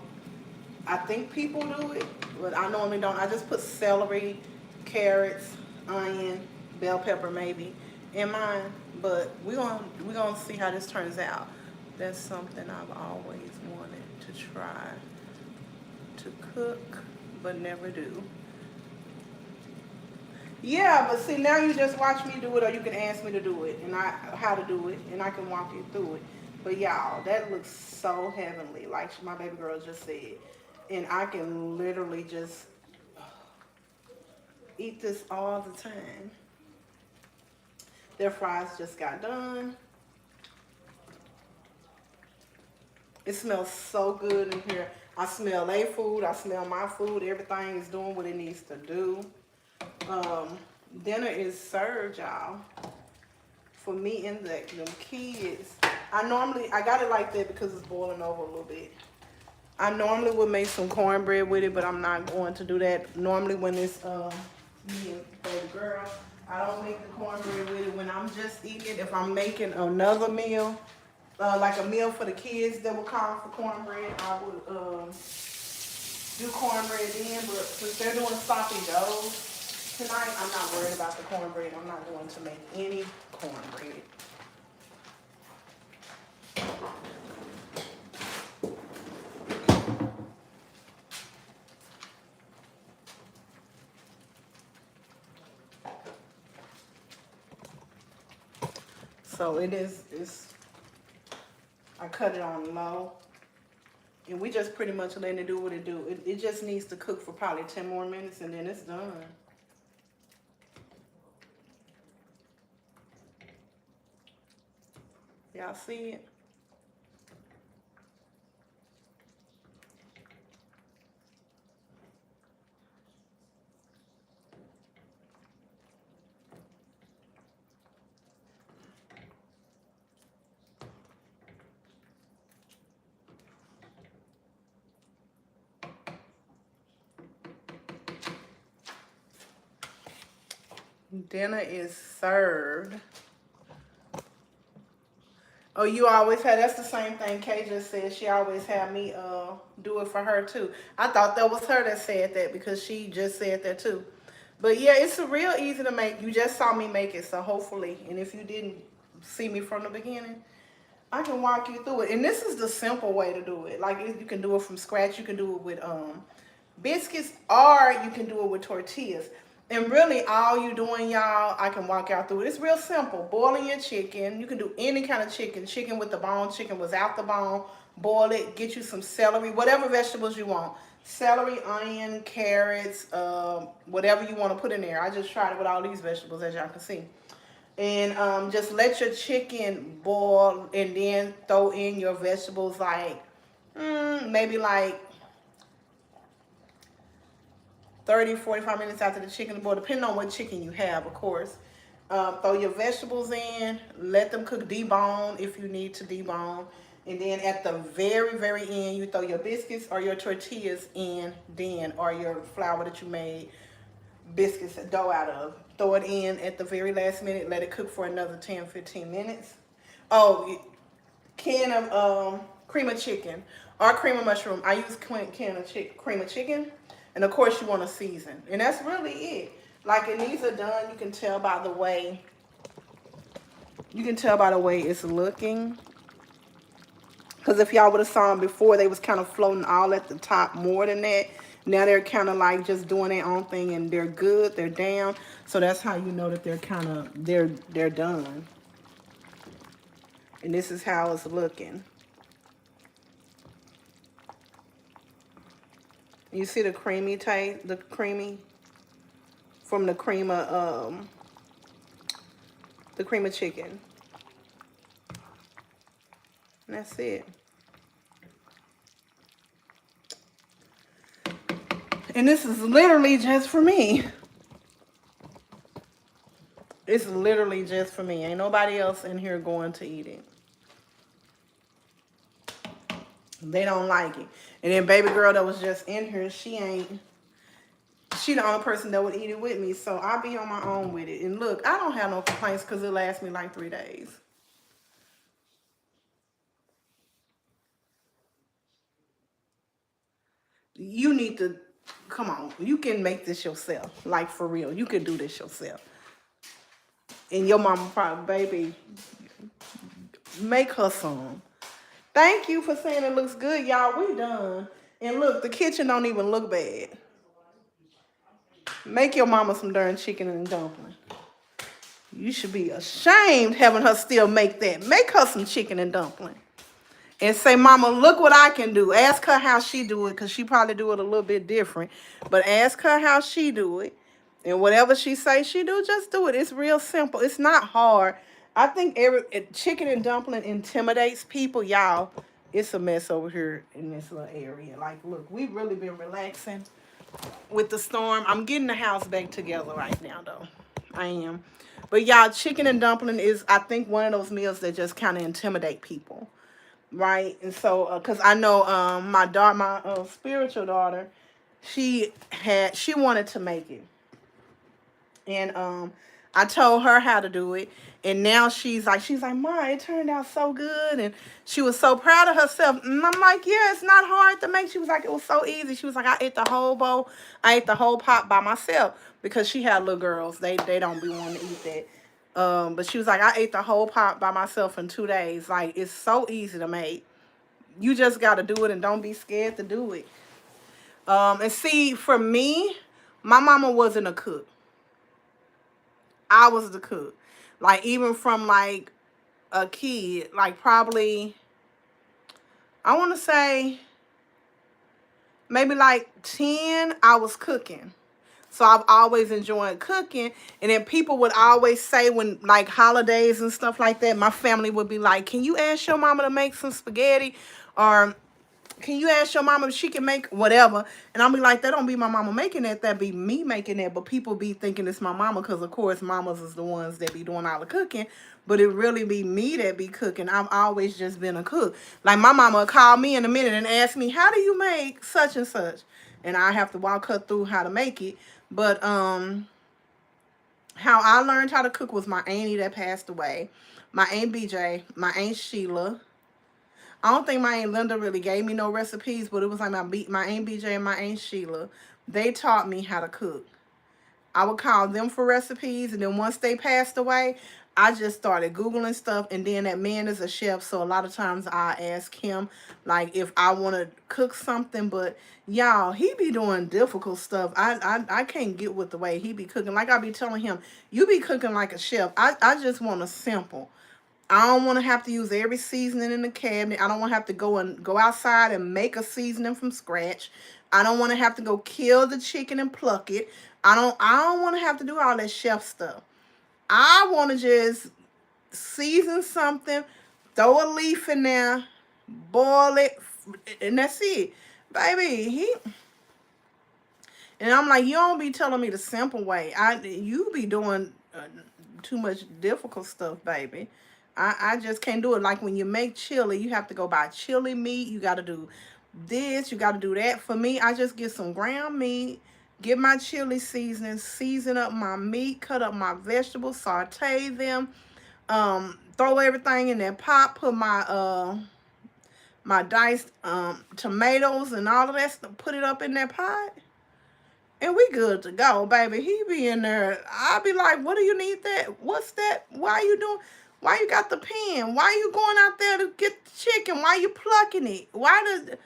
I think people do it, but I normally don't. I just put celery, carrots, onion, bell pepper maybe in mine. But we're gonna see how this turns out. That's something I've always wanted to try to cook, but never do. Yeah, but see, now you just watch me do it, or you can ask me to do it, and how to do it, and I can walk you through it. But y'all, that looks so heavenly, like my baby girl just said. And I can literally just eat this all the time. Their fries just got done. It smells so good in here. I smell their food, I smell my food. Everything is doing what it needs to do. Dinner is served, y'all. For me and them kids. I got it like that because it's boiling over a little bit. I normally would make some cornbread with it, but I'm not going to do that. Normally when it's me and baby girl, I don't make the cornbread with it when I'm just eating it. If I'm making another meal, like a meal for the kids that will call for cornbread, I would do cornbread then. But since they're doing sloppy doughs tonight, I'm not worried about the cornbread. I'm not going to make any cornbread. So I cut it on low. And we just pretty much letting it do what it do. It just needs to cook for probably 10 more minutes and then it's done. Y'all see it? Dinner is served. Oh, you always had, that's the same thing Kay just said. She always had me do it for her too. I thought that was her that said that because she just said that too. But yeah, it's a real easy to make. You just saw me make it, so hopefully, and if you didn't see me from the beginning, I can walk you through it. And this is the simple way to do it. Like you can do it from scratch. You can do it with biscuits, or you can do it with tortillas. And really all you doing, y'all, I can walk y'all through it. It's real simple. Boiling your chicken. You can do any kind of chicken. Chicken with the bone, chicken without the bone. Boil it, get you some celery, whatever vegetables you want. Celery, onion, carrots, whatever you want to put in there. I just tried it with all these vegetables, as y'all can see. And just let your chicken boil and then throw in your vegetables like maybe like 30, 45 minutes after the chicken boil, depending on what chicken you have, of course. Throw your vegetables in, let them cook, debone if you need to debone. And then at the very, very end, you throw your biscuits or your tortillas in then, or your flour that you made biscuits dough out of. Throw it in at the very last minute, let it cook for another 10, 15 minutes. Oh, can of cream of chicken or cream of mushroom. I use can of cream of chicken. And of course you want to season. And that's really it. Like, and these are done, you can tell by the way, it's looking. Because if y'all would have saw them before, they was kind of floating all at the top more than that. Now they're kind of like just doing their own thing, and they're good, they're down. So that's how you know that they're kind of, they're done. And this is how it's looking. You see the creamy taste, the creamy from the cream of chicken. And that's it. And this is literally just for me. It's literally just for me. Ain't nobody else in here going to eat it. They don't like it. And then baby girl that was just in here, she the only person that would eat it with me. So I'll be on my own with it. And look, I don't have no complaints because it lasts me like 3 days. You need to, come on, you can make this yourself. Like, for real, you can do this yourself. And your mama probably, baby, make her some. Thank you for saying it looks good, y'all. We done. And look, the kitchen don't even look bad. Make your mama some darn chicken and dumpling. You should be ashamed having her still make that. Make her some chicken and dumpling. And say, mama, look what I can do. Ask her how she do it, because she probably do it a little bit different. But ask her how she do it. And whatever she say she do, just do it. It's real simple. It's not hard. I think chicken and dumpling intimidates people. Y'all, it's a mess over here in this little area. Like, look, we've really been relaxing with the storm. I'm getting the house back together right now, though. I am. But y'all, chicken and dumpling is, I think, one of those meals that just kind of intimidate people. Right? And so, because I know my daughter, my spiritual daughter, she wanted to make it. And I told her how to do it. And now she's like, Ma, it turned out so good. And she was so proud of herself. And I'm like, yeah, it's not hard to make. She was like, it was so easy. She was like, I ate the whole bowl. I ate the whole pot by myself. Because she had little girls. They don't be wanting to eat that. But she was like, I ate the whole pot by myself in 2 days. Like, it's so easy to make. You just got to do it and don't be scared to do it. And see, for me, my mama wasn't a cook. I was the cook. Like, even from, like, a kid, like, probably, I want to say, maybe, like, 10, I was cooking. So I've always enjoyed cooking. And then people would always say when, like, holidays and stuff like that, my family would be like, can you ask your mama to make some spaghetti? Or can you ask your mama if she can make whatever? And I'll be like, that don't be my mama making that. That be me making that. But people be thinking it's my mama because, of course, mamas is the ones that be doing all the cooking. But it really be me that be cooking. I've always just been a cook. Like, my mama would call me in a minute and ask me, how do you make such and such? And I have to walk her through how to make it. But how I learned how to cook was my auntie that passed away. My Aunt BJ, my Aunt Sheila. I don't think my Aunt Linda really gave me no recipes, but it was like my Aunt BJ and my Aunt Sheila. They taught me how to cook. I would call them for recipes, and then once they passed away, I just started Googling stuff, and then that man is a chef, so a lot of times I ask him, like, if I want to cook something, but y'all, he be doing difficult stuff. I can't get with the way he be cooking. Like I be telling him, you be cooking like a chef. I just want a simple. I don't want to have to use every seasoning in the cabinet. I don't want to have to go outside and make a seasoning from scratch. I don't want to have to go kill the chicken and pluck it. I don't want to have to do all that chef stuff. I want to just season something, throw a leaf in there, boil it, and that's it. Baby, and I'm like, you don't be telling me the simple way. You be doing too much difficult stuff, baby. I just can't do it. Like when you make chili, you have to go buy chili meat. You got to do this. You got to do that. For me, I just get some ground meat, get my chili seasoning, season up my meat, cut up my vegetables, saute them, throw everything in that pot, put my my diced tomatoes and all of that stuff, put it up in that pot, and we good to go, baby. He be in there. I be like, what do you need that? What's that? Why you doing? Why you got the pen? Why you going out there to get the chicken? Why you plucking it? Why does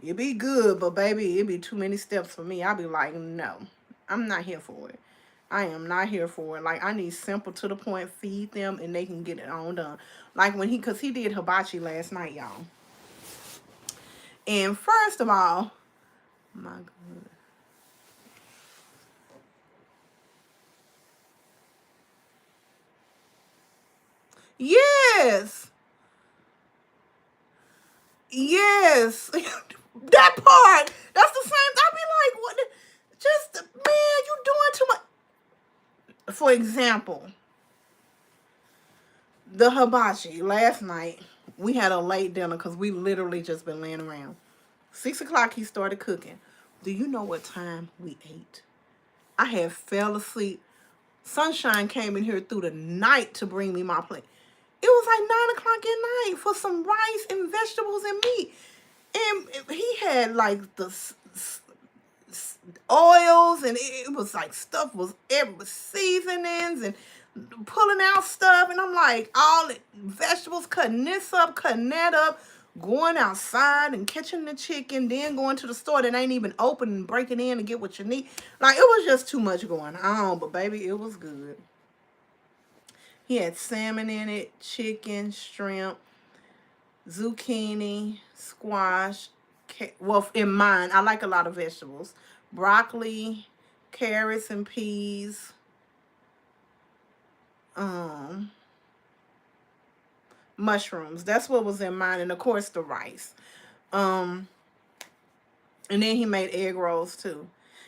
it be good, but baby, it be too many steps for me. I be like, no, I'm not here for it. I am not here for it. Like, I need simple, to the point, feed them, and they can get it on done. Like when because he did hibachi last night, y'all. And first of all, my God. Yes. Yes. That part. That's the same. I be like, what? Just, man, you doing too much. For example, the hibachi last night, we had a late dinner because we literally just been laying around. 6 o'clock, he started cooking. Do you know what time we ate? I had fell asleep. Sunshine came in here through the night to bring me my plate. It was like 9 o'clock at night for some rice and vegetables and meat. And he had like the oils, and it was like stuff was every seasonings and pulling out stuff. And I'm like, all the vegetables, cutting this up, cutting that up, going outside and catching the chicken, then going to the store that ain't even open and breaking in to get what you need. Like, it was just too much going on, but baby, it was good. He had salmon in it, chicken, shrimp, zucchini, squash. Well, in mine, I like a lot of vegetables. Broccoli, carrots and peas. Mushrooms. That's what was in mine. And of course the rice. And then he made egg rolls too.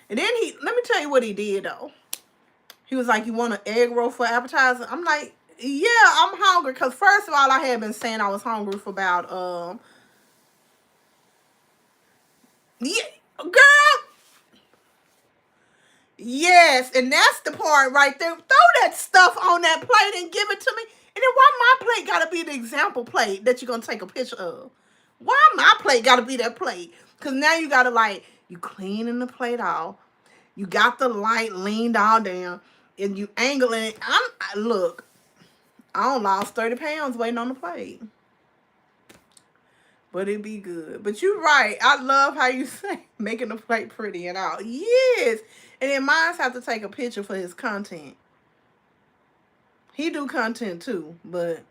And then let me tell you what he did though. He was like, you want an egg roll for appetizer? I'm like, yeah, I'm hungry. Because first of all, I had been saying I was hungry for about, yeah, girl. Yes, and that's the part right there. Throw that stuff on that plate and give it to me. And then why my plate got to be the example plate that you're going to take a picture of? Why my plate got to be that plate? Because now you got to, like, you cleaning the plate off. You got the light leaned all down. And you angling it. Look, I don't lost 30 pounds waiting on the plate. But it be good. But you're right. I love how you say making the plate pretty and all. Yes. And then mine have to take a picture for his content. He do content too, but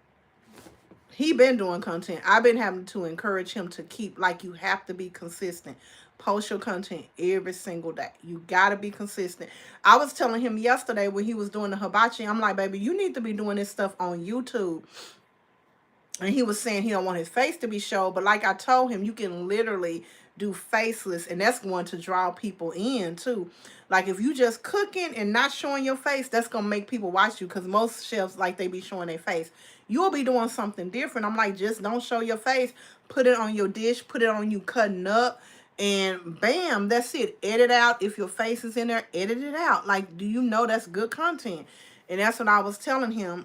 he been doing content. I've been having to encourage him to keep, like, you have to be consistent. Post your content every single day. You got to be consistent. I was telling him yesterday when he was doing the hibachi, I'm like, baby, you need to be doing this stuff on YouTube. And he was saying he don't want his face to be showed. But like I told him, you can literally do faceless. And that's going to draw people in too. Like if you just cooking and not showing your face, that's going to make people watch you. Because most chefs, like, they be showing their face. You'll be doing something different. I'm like, just don't show your face. Put it on your dish. Put it on you cutting up. And bam, that's it. Edit out. If your face is in there, edit it out. Like, do you know that's good content? And that's what I was telling him.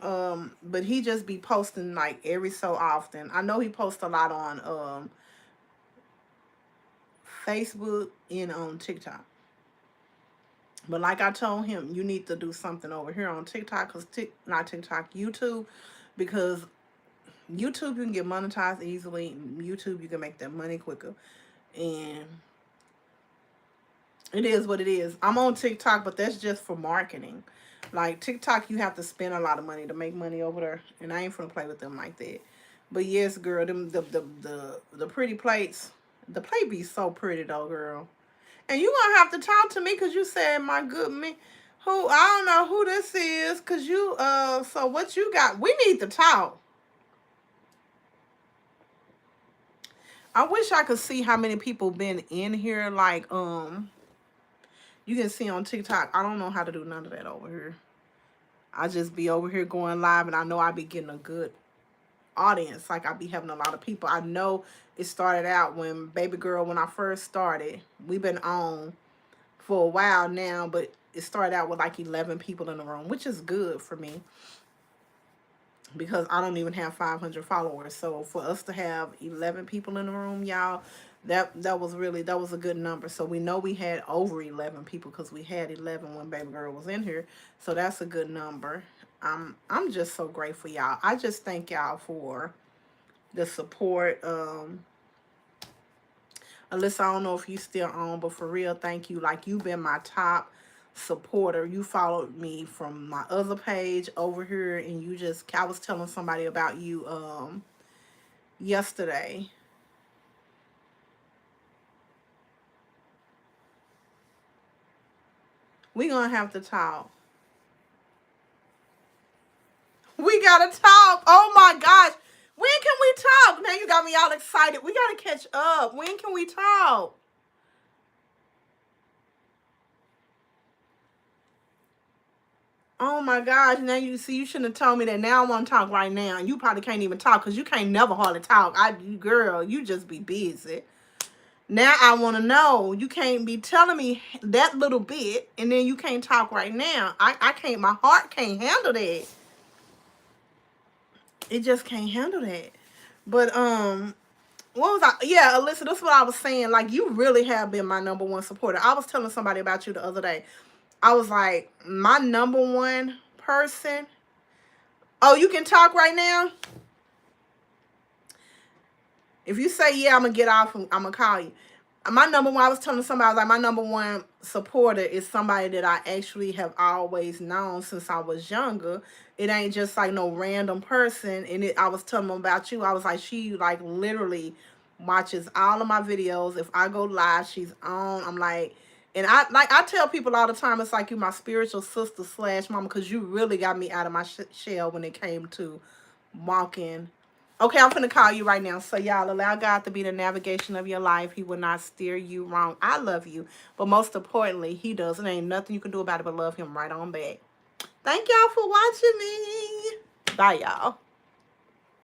But he just be posting like every so often. I know he posts a lot on Facebook and on TikTok. But like I told him, you need to do something over here on TikTok, not TikTok, YouTube, because YouTube you can get monetized easily. YouTube you can make that money quicker, and it is what it is. I'm on TikTok, but that's just for marketing. Like TikTok, you have to spend a lot of money to make money over there, and I ain't finna play with them like that. But yes, girl, them the pretty plates, the plate be so pretty though, girl. And you gonna have to talk to me because you said my good me. Who I don't know who this is because you so what you got? We need to talk. I wish I could see how many people been in here. Like you can see on TikTok. I don't know how to do none of that over here. I just be over here going live, and I know I be getting a good audience. Like I be having a lot of people. I know it started out when Baby Girl, when I first started. We've been on for a while now, but it started out with like 11 people in the room, which is good for me because I don't even have 500 followers. So for us to have 11 people in the room, y'all, that was a good number. So we know we had over 11 people because we had 11 when Baby Girl was in here. So that's a good number. I'm just so grateful, y'all. I just thank y'all for the support. Alyssa, I don't know if you still on, but for real, thank you. Like, you've been my top supporter. You followed me from my other page over here, and you just, I was telling somebody about you yesterday. We gonna have to talk. We gotta talk. Oh my gosh. When can we talk? Now you got me all excited. We gotta catch up. When can we talk? Oh my gosh. Now you see, you shouldn't have told me that. Now I want to talk right now. You probably can't even talk because you can't never hardly talk. Girl, you just be busy. Now I want to know. You can't be telling me that little bit and then you can't talk right now. I can't, my heart can't handle that. It just can't handle that. But what was I? Yeah, Alyssa, that's what I was saying. Like, you really have been my number one supporter. I was telling somebody about you the other day. I was like, my number one person. Oh, you can talk right now? If you say yeah, I'm gonna get off and I'm gonna call you. My number one, I was telling somebody, I was like, my number one supporter is somebody that I actually have always known since I was younger. It ain't just like no random person. And I was telling them about you. I was like, she like literally watches all of my videos. If I go live, she's on. I'm like, and I tell people all the time, it's like you my spiritual sister / mama, because you really got me out of my shell when it came to walking. Okay, I'm finna call you right now. So y'all, allow God to be the navigation of your life. He will not steer you wrong. I love you. But most importantly, he does. There ain't nothing you can do about it but love him right on back. Thank y'all for watching me. Bye, y'all.